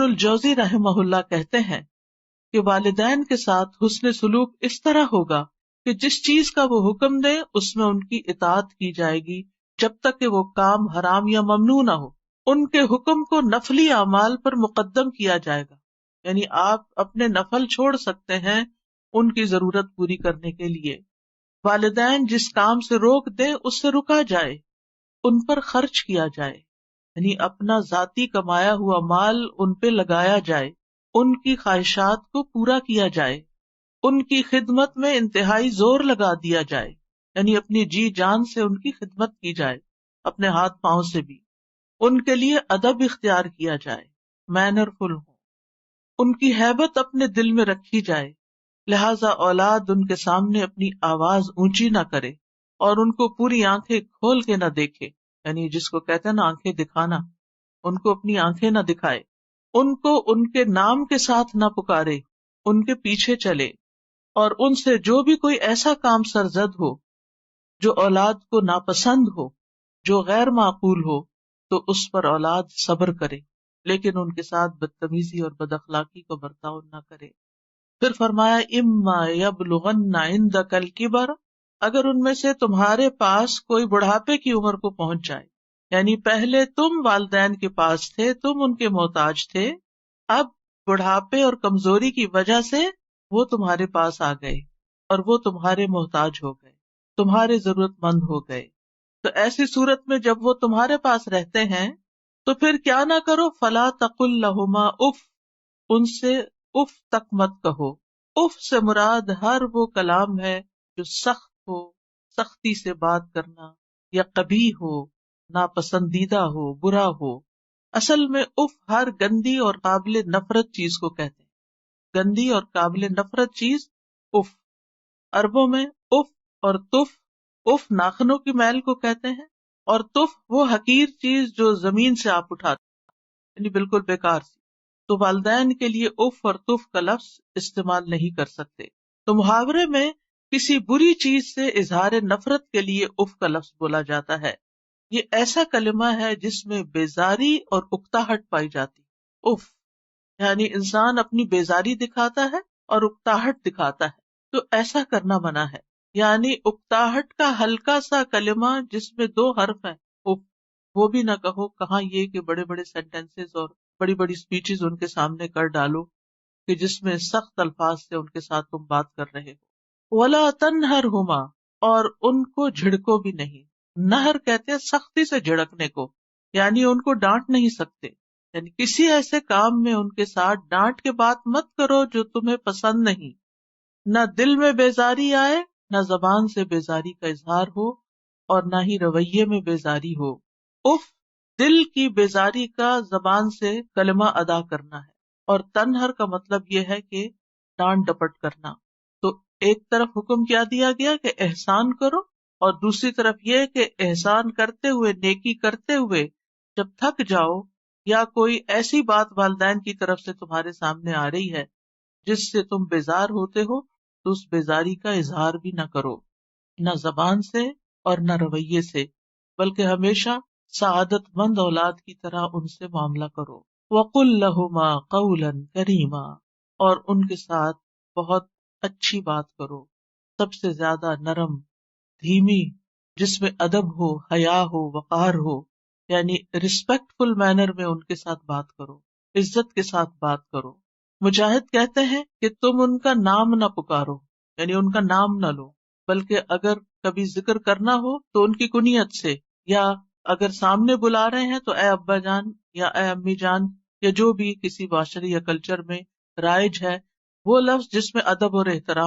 الجوزی رحمہ اللہ کہتے ہیں کہ والدین کے ساتھ حسن سلوک اس طرح ہوگا کہ جس چیز کا وہ حکم دے اس میں ان کی اطاعت کی جائے گی جب تک کہ وہ کام حرام یا ممنوع نہ ہو. ان کے حکم کو نفلی اعمال پر مقدم کیا جائے گا، یعنی آپ اپنے نفل چھوڑ سکتے ہیں ان کی ضرورت پوری کرنے کے لیے. والدین جس کام سے روک دیں اس سے رکا جائے، ان پر خرچ کیا جائے، یعنی اپنا ذاتی کمایا ہوا مال ان پہ لگایا جائے، ان کی خواہشات کو پورا کیا جائے، ان کی خدمت میں انتہائی زور لگا دیا جائے، یعنی اپنی جی جان سے ان کی خدمت کی جائے، اپنے ہاتھ پاؤں سے بھی. ان کے لیے ادب اختیار کیا جائے، مینرفل ہو، ان کی ہیبت اپنے دل میں رکھی جائے. لہذا اولاد ان کے سامنے اپنی آواز اونچی نہ کرے اور ان کو پوری آنکھیں کھول کے نہ دیکھے، یعنی جس کو کہتے ہیں نا آنکھیں دکھانا، ان کو اپنی آنکھیں نہ دکھائے. ان کو ان کے نام کے ساتھ نہ پکارے، ان کے پیچھے چلے، اور ان سے جو بھی کوئی ایسا کام سرزد ہو جو اولاد کو ناپسند ہو، جو غیر معقول ہو، تو اس پر اولاد صبر کرے، لیکن ان کے ساتھ بدتمیزی اور بد اخلاقی کو برتاؤ نہ کرے. پھر فرمایا اما یبلغن عندک الکبر، اگر ان میں سے تمہارے پاس کوئی بڑھاپے کی عمر کو پہنچ جائے، یعنی پہلے تم والدین کے پاس تھے، تم ان کے محتاج تھے، اب بڑھاپے اور کمزوری کی وجہ سے وہ تمہارے پاس آ گئے اور وہ تمہارے محتاج ہو گئے، تمہارے ضرورت مند ہو گئے. تو ایسی صورت میں جب وہ تمہارے پاس رہتے ہیں تو پھر کیا نہ کرو، فلا تقل لہما اف، ان سے اف تک مت کہو. اف سے مراد ہر وہ کلام ہے جو سخت ہو، سختی سے بات کرنا، یا قبیح ہو، ناپسندیدہ ہو، برا ہو. اصل میں اف ہر گندی اور قابل نفرت چیز کو کہتے ہیں، گندی اور قابل نفرت چیز اف. عربوں میں اف اور تف، اف ناخنوں کی میل کو کہتے ہیں، اور تف وہ حقیر چیز جو زمین سے آپ اٹھاتے ہیں، یعنی بالکل بیکار سی. تو والدین کے لیے اف اور تف کا لفظ استعمال نہیں کر سکتے. تو محاورے میں کسی بری چیز سے اظہار نفرت کے لیے اف کا لفظ بولا جاتا ہے. یہ ایسا کلمہ ہے جس میں بیزاری اور اکتاہٹ پائی جاتی. اف یعنی انسان اپنی بیزاری دکھاتا ہے اور اکتاہٹ دکھاتا ہے، تو ایسا کرنا منع ہے. یعنی اکتاہٹ کا ہلکا سا کلمہ جس میں 2 حرف ہیں، اف، وہ بھی نہ کہو. کہاں یہ کہ بڑے بڑے سینٹینسز اور بڑی بڑی سپیچز ان کے سامنے کر ڈالو کہ جس میں سخت الفاظ سے ان کے ساتھ تم بات کر رہے ہو. وَلَا تَنْهَرْهُمَا، اور ان کو جھڑکو بھی نہیں. نہر کہتے ہیں سختی سے جھڑکنے کو، یعنی ان کو ڈانٹ نہیں سکتے، یعنی کسی ایسے کام میں ان کے ساتھ ڈانٹ کے بات مت کرو جو تمہیں پسند نہیں. نہ دل میں بیزاری آئے، نہ زبان سے بیزاری کا اظہار ہو، اور نہ ہی رویے میں بیزاری ہو. اف دل کی بیزاری کا زبان سے کلمہ ادا کرنا ہے، اور تنہر کا مطلب یہ ہے کہ ڈانٹ ڈپٹ کرنا. تو ایک طرف حکم کیا دیا گیا کہ احسان کرو، اور دوسری طرف یہ کہ احسان کرتے ہوئے، نیکی کرتے ہوئے جب تھک جاؤ یا کوئی ایسی بات والدین کی طرف سے تمہارے سامنے آ رہی ہے جس سے تم بیزار ہوتے ہو، تو اس بیزاری کا اظہار بھی نہ کرو، نہ زبان سے اور نہ رویے سے، بلکہ ہمیشہ سعادت مند اولاد کی طرح ان سے معاملہ کرو. وَقُلْ لَهُمَا قَوْلًا كَرِيمًا، اور ان کے ساتھ بہت اچھی بات کرو، سب سے زیادہ نرم، دھیمی، جس میں ادب ہو، حیا ہو، وقار ہو، یعنی ریسپیکٹفل مینر میں ان کے ساتھ بات کرو، عزت کے ساتھ بات کرو. مجاہد کہتے ہیں کہ تم ان کا نام نہ پکارو، یعنی ان کا نام نہ لو، بلکہ اگر کبھی ذکر کرنا ہو تو ان کی کنیت سے، یا اگر سامنے بلا رہے ہیں تو اے ابا جان یا اے امی جان، یا جو بھی کسی معاشرے یا کلچر میں رائج ہے، وہ لفظ جس میں ادب اور احترام